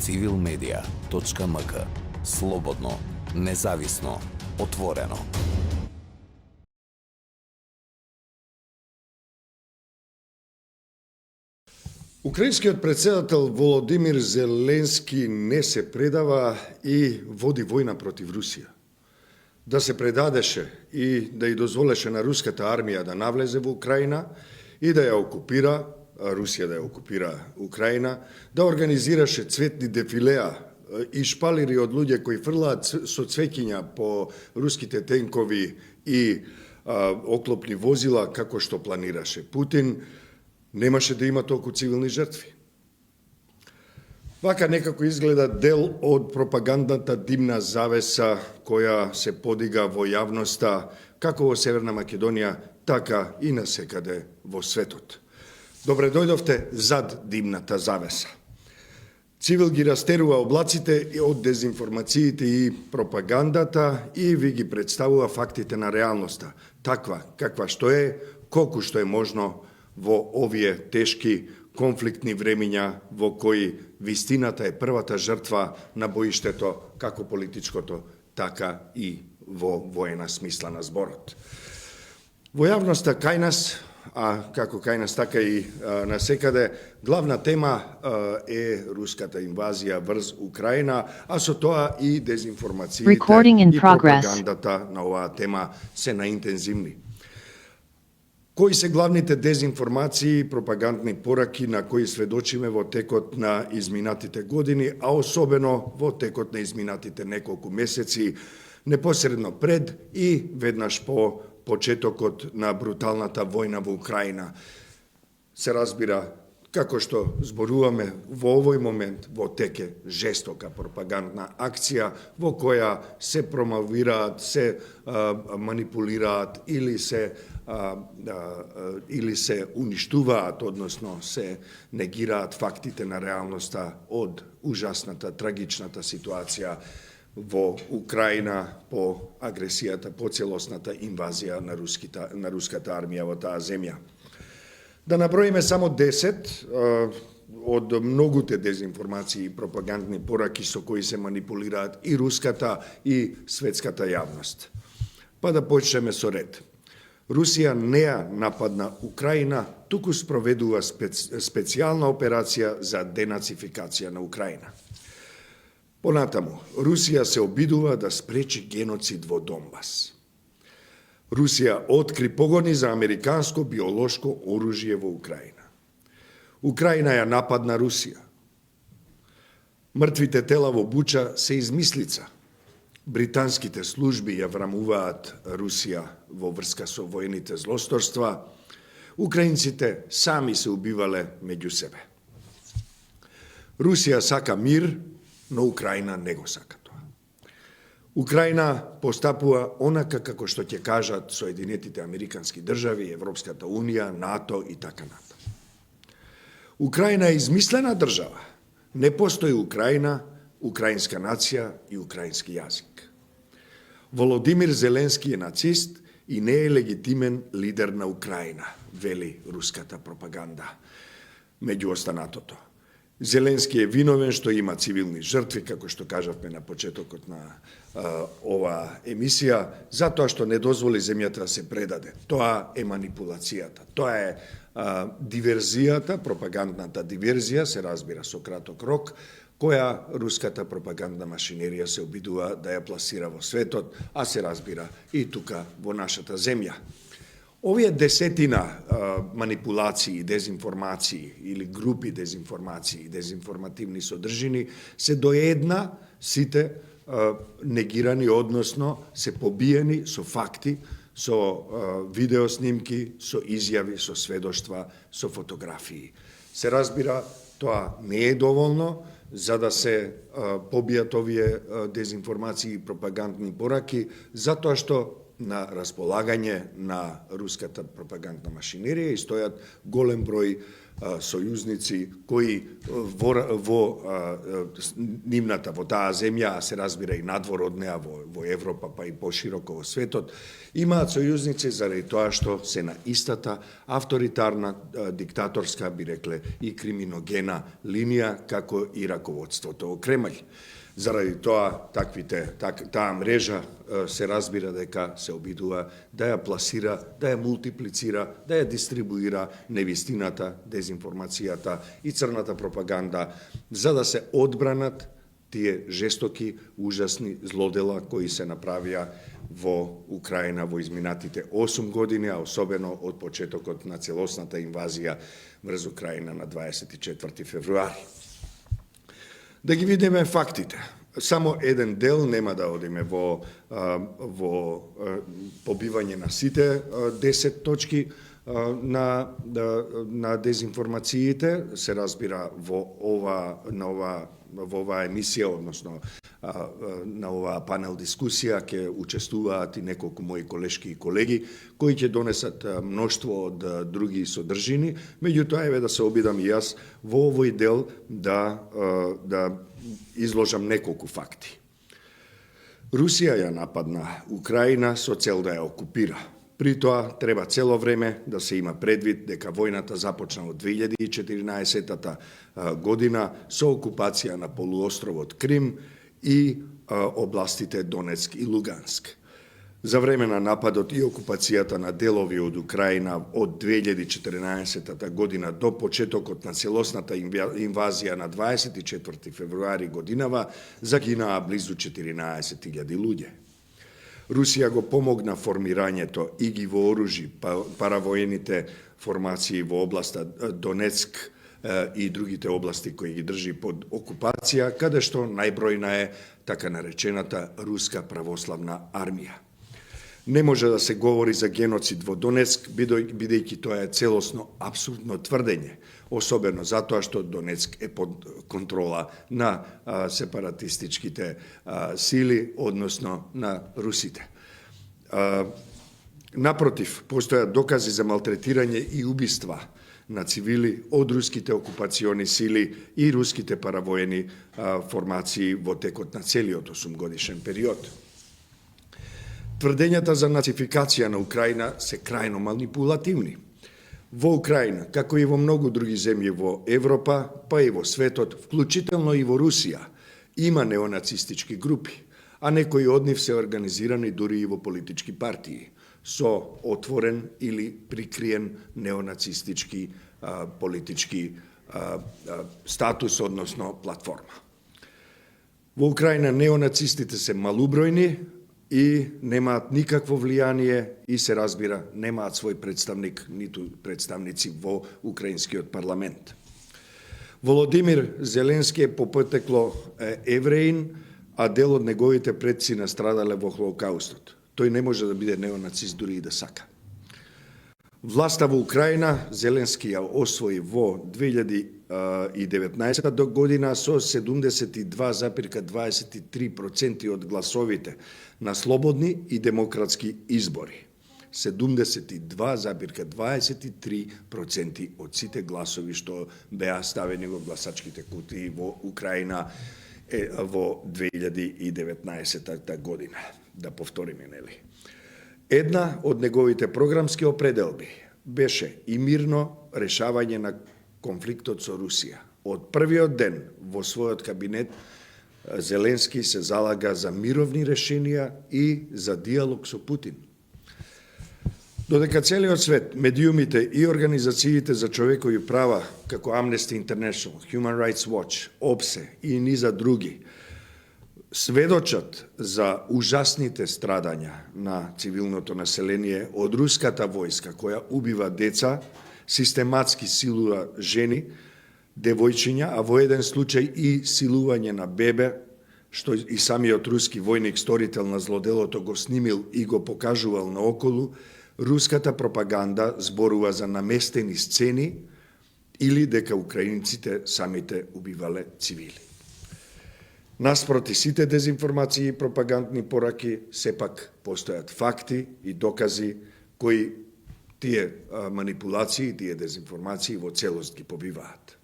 civilmedia.mk. Slobodno, nezavisno, otvoreno. Украинскиот председател Володимир Зеленски не се предава и води војна против Русија. Да се предадеше и да ја дозволеше на руската армија да навлезе во Украина и да ја окупира, Русија да ја окупира Украина, да организираше цветни дефилеа и шпалири од луѓе кои фрлаат со цвеќиња по руските тенкови и оклопни возила, како што планираше Путин, немаше да има толку цивилни жртви. Вака некако изгледа дел од пропагандната димна завеса која се подига во јавноста, како во Северна Македонија, така и насекаде во светот. Добре дојдовте зад димната завеса. Цивил ги растерува облаците од дезинформациите и пропагандата и ви ги представува фактите на реалноста, таква каква што е, колку што е можно во овие тешки конфликтни времиња во кои вистината е првата жртва на боиштето, како политичкото, така и во воена смисла на зборот. Во јавноста кај нас, а како кај нас така и насекаде, главна тема е руската инвазија врз Украина, а со тоа и дезинформациите и пропагандата на оваа тема се наинтензивни. Кои се главните дезинформации и пропагандни пораки на кои сведочиме во текот на изминатите години, а особено во текот на изминатите неколку месеци, непосредно пред и веднаш по почетокот на бруталната војна во Украина. Се разбира, како што зборуваме во овој момент, во теке жестока пропагандна акција во која се промовираат, се манипулираат или се уништуваат, односно се негираат фактите на реалноста од ужасната, трагичната ситуација во Украина по агресијата, по целосната инвазија на руската армија во таа земја. Да наброиме само 10 од многуте дезинформации и пропагандни пораки со кои се манипулираат и руската и светската јавност. Па да почнеме со ред. Русија не ја нападна Украина, туку спроведува специјална операција за денацификација на Украина. Понатаму, Русија се обидува да спречи геноцид во Донбас. Русија откри погони за американско биолошко оружје во Украина. Украина ја нападна Русија. Мртвите тела во Буча се измислица. Британските служби ја врамуваат Русија во врска со воените злосторства. Украинците сами се убивале меѓу себе. Русија сака мир, но Украина не го сака тоа. Украина постапува онака како што ќе кажат Соединетите Американски држави, Европската Унија, НАТО и така натаму. Украина е измислена држава. Не постои Украина, украинска нација и украински јазик. Володимир Зеленски е нацист и не е легитимен лидер на Украина, вели руската пропаганда. Меѓу останатото. Зеленски е виновен што има цивилни жртви, како што кажавме на почетокот на оваа емисија, затоа што не дозволи земјата да се предаде. Тоа е манипулацијата. Тоа е диверзијата, пропагандната диверзија, се разбира со краток рок, која руската пропагандна машинерија се обидува да ја пласира во светот, а се разбира и тука во нашата земја. Овие десетина манипулации, дезинформации или групи дезинформации, дезинформативни содржини се до една сите негирани, односно се побиени со факти, со видеоснимки, со изјави, со сведоштва, со фотографии. Се разбира, тоа не е доволно за да се побијат овие дезинформации и пропагандни пораки, затоа што на располагање на руската пропагандна машинерија и стојат голем број сојузници кои во таа земја, се разбира и надвор од неа во Европа, па и пошироко во светот, имаат сојузници заради тоа што се на истата авторитарна, диктаторска, би рекле, и криминогена линија, како и раководството во Кремљ. Заради тоа, таа мрежа се разбира дека се обидува да ја пласира, да ја мултиплицира, да ја дистрибуира невистината, дезинформацијата и црната пропаганда, за да се одбранат тие жестоки, ужасни злодела кои се направија во Украина во изминатите 8 години, а особено од почетокот на целосната инвазија врз Украина на 24 февруари. Да ги видиме фактите. Само еден дел, нема да одиме во побивање на сите 10 точки на дезинформациите, се разбира во оваа емисија, односно на оваа панел дискусија ќе учествуваат и неколку мои колешки и колеги кои ќе донесат мноштво од други содржини, меѓутоа еве да се обидам и јас во овој дел да изложам неколку факти. Русија ја нападна Украина со цел да ја окупира. При тоа треба цело време да се има предвид дека војната започна од 2014 година со окупација на полуостровот Крим и областите Донецк и Луганск. За време на нападот и окупацијата на делови од Украина од 2014 година до почетокот на целосната инвазија на 24 февруари годинава загинаа близу 14.000 луѓе. Русија го помогна формирањето и ги вооружи паравоените формации во областа Донецк и другите области кои ги држи под окупација, каде што најбројна е така наречената Руска православна армија. Не може да се говори за геноцид во Донецк, бидејќи тоа е целосно апсурдно тврдење, особено затоа што Донецк е под контрола на сепаратистичките сили, односно на русите. Напротив, постојат докази за малтретирање и убиства на цивили од руските окупациони сили и руските паравоени формации во текот на целиот 8-годишен период. Тврдењата за нацификација на Украина се крајно манипулативни. Во Украина, како и во многу други земји во Европа, па и во светот, вклучително и во Русија, има неонацистички групи, а некои од нив се организирани дури и во политички партии, со отворен или прикриен неонацистички политички статус, односно платформа. Во Украина неонацистите се малубројни и немаат никакво влијание и се разбира немаат свој представник, ниту представници во украинскиот парламент. Володимир Зеленски е по потекло евреин, а дел од неговите предци настрадале во Холокаустот. Тој не може да биде неонацист дури и да сака. Власта во Украина Зеленски ја освои во 2019 година со 72,23% од гласовите на слободни и демократски избори. 72,23% од сите гласови што беа ставени во гласачките кутии во Украина во 2019 година. Да повториме, нели? Една од неговите програмски определби беше и мирно решавање на конфликтот со Русија. Од првиот ден во својот кабинет Зеленски се залага за мировни решенија и за диалог со Путин. Додека целиот свет, медиумите и организациите за човекови права, како Amnesty International, Human Rights Watch, ОПСЕ и низа други, сведочат за ужасните страдања на цивилното население од руската војска, која убива деца, систематски силува жени, девојчиња, а во еден случај и силување на бебе, што и самиот руски војник, сторител на злоделото, го снимил и го покажувал наоколу, руската пропаганда зборува за наместени сцени или дека украинците самите убивале цивили. Наспроти сите дезинформации и пропагандни пораки, сепак постојат факти и докази кои тие манипулации, тие дезинформации во целост ги побиваат.